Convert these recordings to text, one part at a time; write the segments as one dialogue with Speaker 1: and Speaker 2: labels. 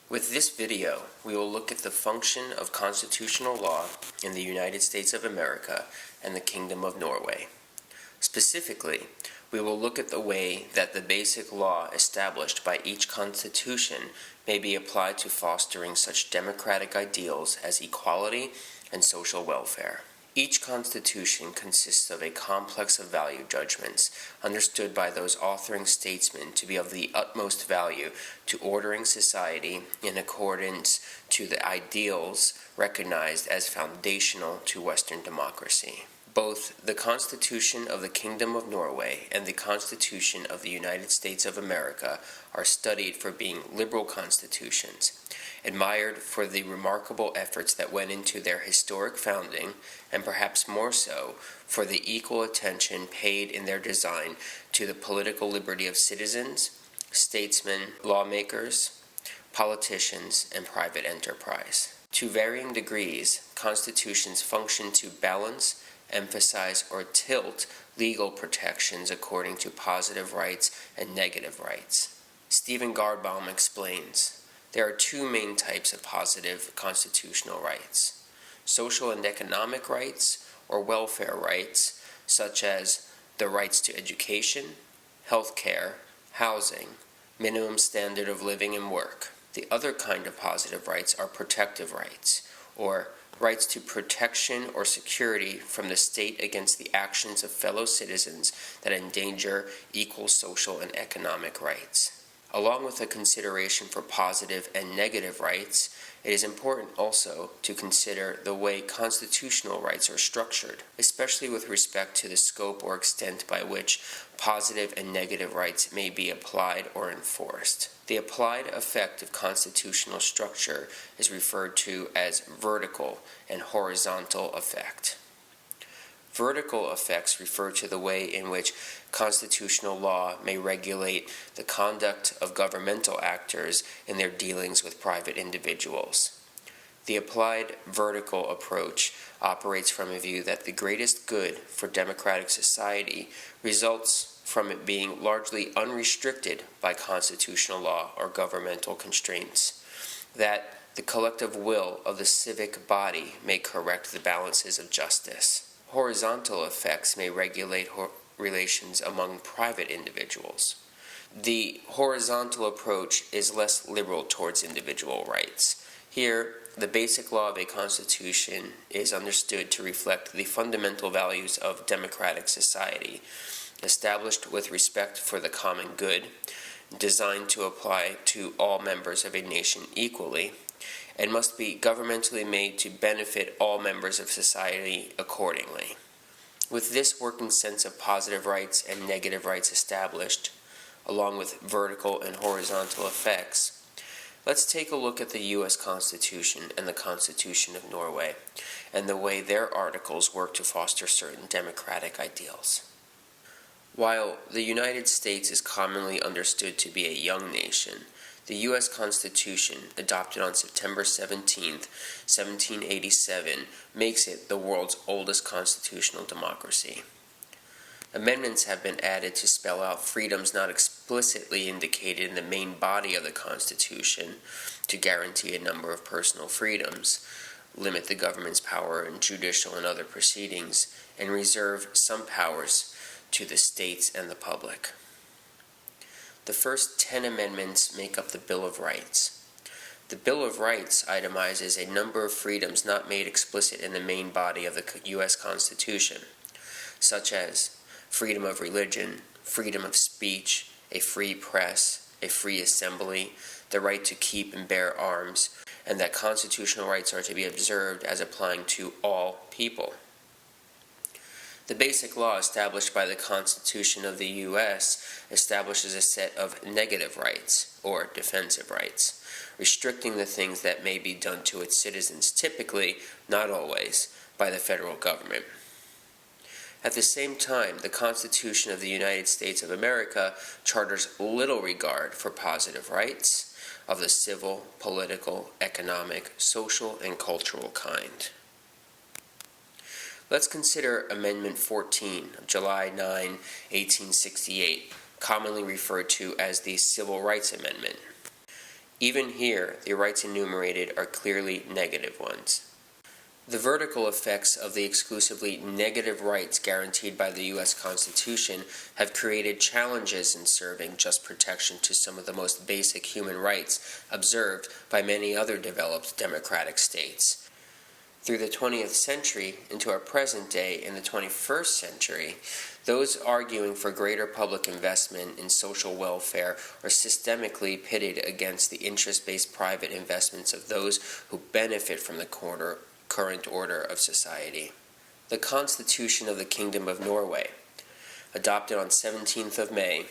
Speaker 1: With this video, we will look at the function of constitutional law in the United States of America and the Kingdom of Norway. Specifically, we will look at the way that the basic law established by each constitution may be applied to fostering such democratic ideals as equality and social welfare. Each constitution consists of a complex of value judgments, understood by those authoring statesmen to be of the utmost value to ordering society in accordance to the ideals recognized as foundational to Western democracy. Both the Constitution of the Kingdom of Norway and the Constitution of the United States of America are studied for being liberal constitutions, admired for the remarkable efforts that went into their historic founding, and perhaps more so for the equal attention paid in their design to the political liberty of citizens, statesmen, lawmakers, politicians, and private enterprise. To varying degrees, constitutions function to balance, emphasize, or tilt legal protections according to positive rights and negative rights. Stephen Gardbaum explains, there are two main types of positive constitutional rights: social and economic rights, or welfare rights, such as the rights to education, health care, housing, minimum standard of living and work. The other kind of positive rights are protective rights, or rights to protection or security from the state against the actions of fellow citizens that endanger equal social and economic rights. Along with a consideration for positive and negative rights, it is important also to consider the way constitutional rights are structured, especially with respect to the scope or extent by which positive and negative rights may be applied or enforced. The applied effect of constitutional structure is referred to as vertical and horizontal effect. Vertical effects refer to the way in which constitutional law may regulate the conduct of governmental actors in their dealings with private individuals. The applied vertical approach operates from a view that the greatest good for democratic society results from it being largely unrestricted by constitutional law or governmental constraints, that the collective will of the civic body may correct the balances of justice. Horizontal effects may regulate relations among private individuals. The horizontal approach is less liberal towards individual rights. Here, the basic law of a constitution is understood to reflect the fundamental values of democratic society, established with respect for the common good, designed to apply to all members of a nation equally, and must be governmentally made to benefit all members of society accordingly. With this working sense of positive rights and negative rights established, along with vertical and horizontal effects, let's take a look at the U.S. Constitution and the Constitution of Norway, and the way their articles work to foster certain democratic ideals. While the United States is commonly understood to be a young nation, the U.S. Constitution, adopted on September 17, 1787, makes it the world's oldest constitutional democracy. Amendments have been added to spell out freedoms not explicitly indicated in the main body of the Constitution, to guarantee a number of personal freedoms, limit the government's power in judicial and other proceedings, and reserve some powers to the states and the public. The first 10 amendments make up the Bill of Rights. The Bill of Rights itemizes a number of freedoms not made explicit in the main body of the U.S. Constitution, such as freedom of religion, freedom of speech, a free press, a free assembly, the right to keep and bear arms, and that constitutional rights are to be observed as applying to all people. The basic law established by the Constitution of the U.S. establishes a set of negative rights, or defensive rights, restricting the things that may be done to its citizens, typically, not always, by the federal government. At the same time, the Constitution of the United States of America charters little regard for positive rights of the civil, political, economic, social, and cultural kind. Let's consider Amendment 14 of July 9, 1868, commonly referred to as the Civil Rights Amendment. Even here, the rights enumerated are clearly negative ones. The vertical effects of the exclusively negative rights guaranteed by the U.S. Constitution have created challenges in serving just protection to some of the most basic human rights observed by many other developed democratic states. Through the 20th century into our present day in the 21st century, those arguing for greater public investment in social welfare are systemically pitted against the interest-based private investments of those who benefit from the current order of society. The Constitution of the Kingdom of Norway, adopted on 17th of May,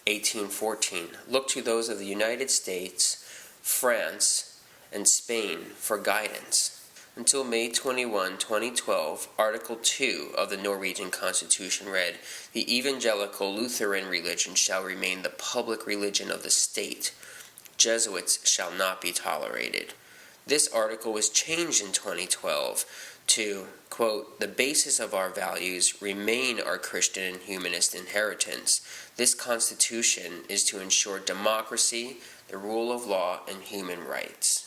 Speaker 1: 1814, looked to those of the United States, France, and Spain for guidance. Until May 21, 2012, Article 2 of the Norwegian Constitution read, "The evangelical Lutheran religion shall remain the public religion of the state. Jesuits shall not be tolerated." This article was changed in 2012 to, quote, "The basis of our values remain our Christian and humanist inheritance. This Constitution is to ensure democracy, the rule of law, and human rights."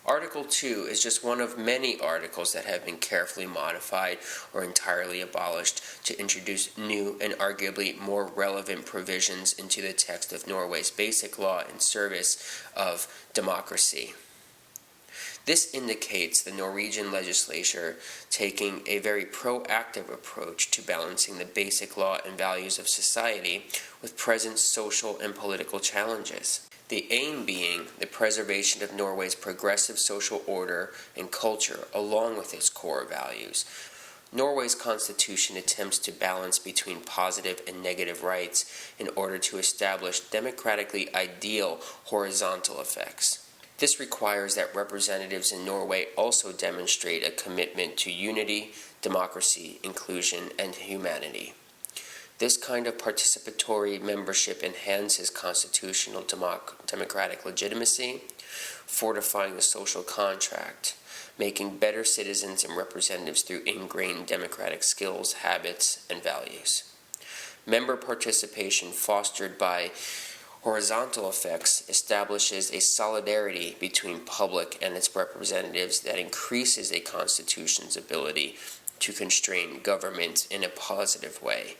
Speaker 1: Article 2 is just one of many articles that have been carefully modified or entirely abolished to introduce new and arguably more relevant provisions into the text of Norway's basic law in service of democracy. This indicates the Norwegian legislature taking a very proactive approach to balancing the basic law and values of society with present social and political challenges. The aim being the preservation of Norway's progressive social order and culture along with its core values. Norway's constitution attempts to balance between positive and negative rights in order to establish democratically ideal horizontal effects. This requires that representatives in Norway also demonstrate a commitment to unity, democracy, inclusion, and humanity. This kind of participatory membership enhances constitutional democratic legitimacy, fortifying the social contract, making better citizens and representatives through ingrained democratic skills, habits, and values. Member participation fostered by horizontal effects establishes a solidarity between public and its representatives that increases a constitution's ability to constrain government in a positive way,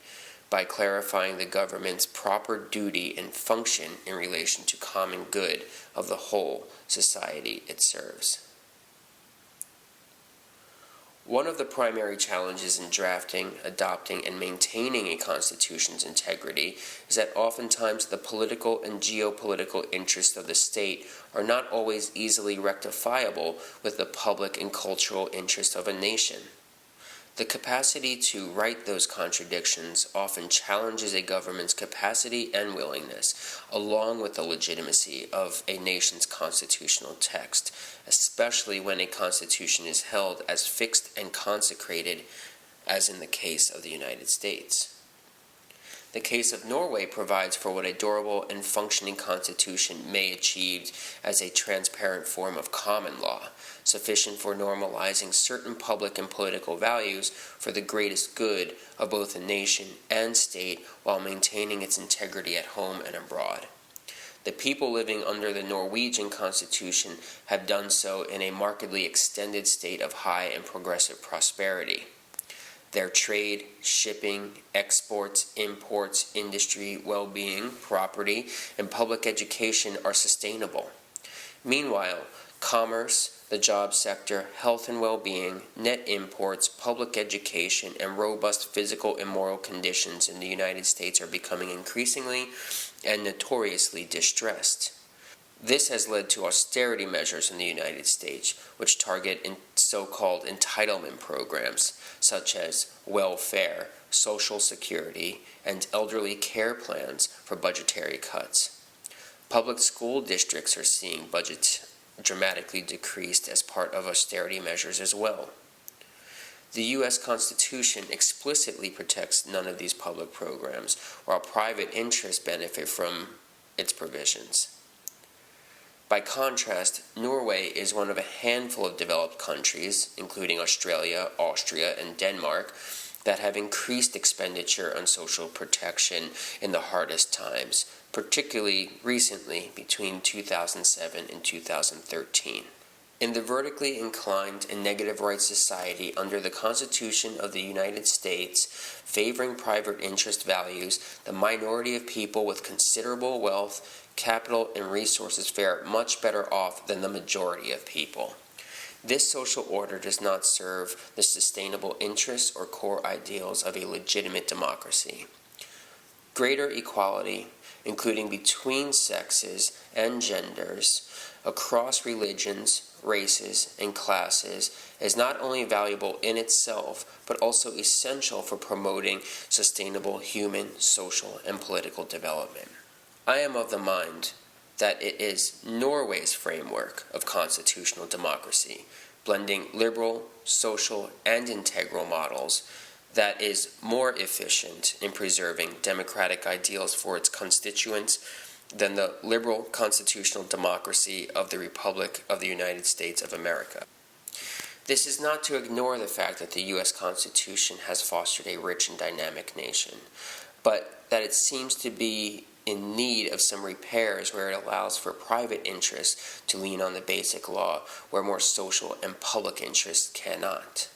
Speaker 1: by clarifying the government's proper duty and function in relation to common good of the whole society it serves. One of the primary challenges in drafting, adopting, and maintaining a constitution's integrity is that oftentimes the political and geopolitical interests of the state are not always easily rectifiable with the public and cultural interest of a nation. The capacity to right those contradictions often challenges a government's capacity and willingness, along with the legitimacy of a nation's constitutional text, especially when a constitution is held as fixed and consecrated, as in the case of the United States. The case of Norway provides for what a durable and functioning constitution may achieve as a transparent form of common law, sufficient for normalizing certain public and political values for the greatest good of both the nation and state while maintaining its integrity at home and abroad. The people living under the Norwegian Constitution have done so in a markedly extended state of high and progressive prosperity. Their trade, shipping, exports, imports, industry, well-being, property, and public education are sustainable. Meanwhile, commerce, the job sector, health and well-being, net imports, public education, and robust physical and moral conditions in the United States are becoming increasingly and notoriously distressed. This has led to austerity measures in the United States, which target so-called entitlement programs, such as welfare, Social Security, and elderly care plans for budgetary cuts. Public school districts are seeing budgets dramatically decreased as part of austerity measures as well. The U.S. Constitution explicitly protects none of these public programs, while private interests benefit from its provisions. By contrast, Norway is one of a handful of developed countries, including Australia, Austria, and Denmark, that have increased expenditure on social protection in the hardest times, particularly recently between 2007 and 2013. In the vertically inclined and negative rights society under the Constitution of the United States, favoring private interest values, the minority of people with considerable wealth, capital, and resources fare much better off than the majority of people. This social order does not serve the sustainable interests or core ideals of a legitimate democracy. Greater equality, including between sexes and genders, across religions, races, and classes, is not only valuable in itself, but also essential for promoting sustainable human, social, and political development. I am of the mind that it is Norway's framework of constitutional democracy, blending liberal, social, and integral models, that is more efficient in preserving democratic ideals for its constituents than the liberal constitutional democracy of the Republic of the United States of America. This is not to ignore the fact that the U.S. Constitution has fostered a rich and dynamic nation, but that it seems to be in need of some repairs where it allows for private interests to lean on the basic law where more social and public interests cannot.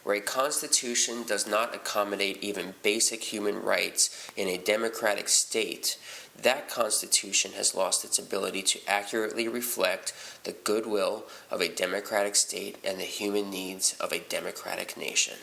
Speaker 1: Where a constitution does not accommodate even basic human rights in a democratic state, that constitution has lost its ability to accurately reflect the goodwill of a democratic state and the human needs of a democratic nation.